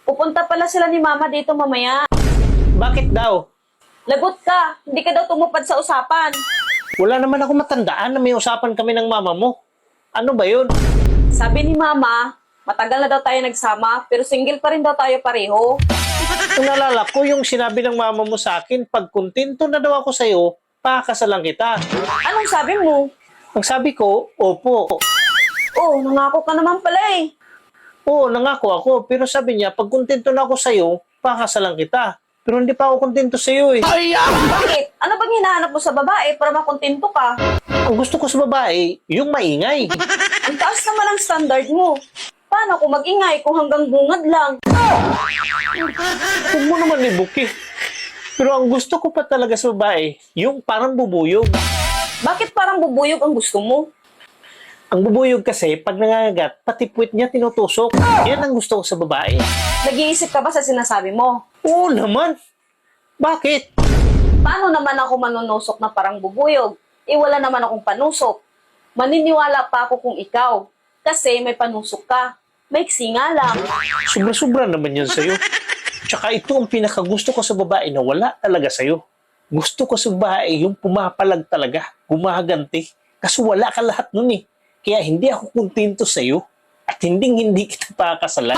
Pupunta pala sila ni Mama dito mamaya. Bakit daw? Lagot ka, hindi ka daw tumupad sa usapan. Wala naman ako matandaan na may usapan kami ng mama mo. Ano ba yun? Sabi ni Mama, matagal na daw tayo nagsama, pero single pa rin daw tayo pareho. Kung nalala ko yung sinabi ng mama mo sa akin, pag kontento na daw ako sa'yo, pakakasalan kita. Anong sabi mo? Ang sabi ko, opo. Oh, nangako ka naman pala eh. Oo, nangako ako. Pero sabi niya, pag kontento na ako sa'yo, pakakasalan kita. Pero hindi pa ako kontento sa'yo eh. Bakit? Ano bang hinahanap mo sa babae para makontento ka? Ang gusto ko sa babae, yung maingay. Ang taas naman ang standard mo. Paano kung mag-ingay kung hanggang bungad lang? Huwag mo naman ibuki. Pero ang gusto ko pa talaga sa babae, yung parang bubuyog. Bakit parang bubuyog ang gusto mo? Ang bubuyog kasi, pag nangangagat, pati puwit niya tinutusok. Yan ang gusto ko sa babae. Nag-iisip ka ba sa sinasabi mo? Oo naman. Bakit? Paano naman ako manunusok na parang bubuyog? Wala naman akong panusok. Maniniwala pa ako kung ikaw. Kasi may panusok ka. Maiksi nga lang. Sobra-sobra naman yan sa'yo. Tsaka ito ang pinakagusto ko sa babae na wala talaga sa'yo. Gusto ko sa babae yung pumapalag talaga, gumaganti. Kasi wala ka lahat nun eh. Kaya hindi ako kontento sa'yo at hindi kita pakakasalan.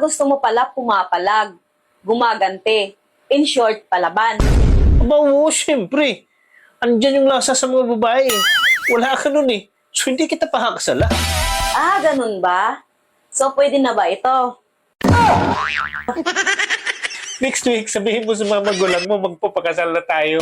Gusto mo pala pumapalag. Gumagante. In short, palaban. Aba, oo, syempre. Andyan yung lasa sa mga babae. Wala ka nun eh. So hindi kita pakakasala. Ganun ba? So, pwede na ba ito? Next week, sabihin mo sa mga magulang mo, magpapakasal na tayo.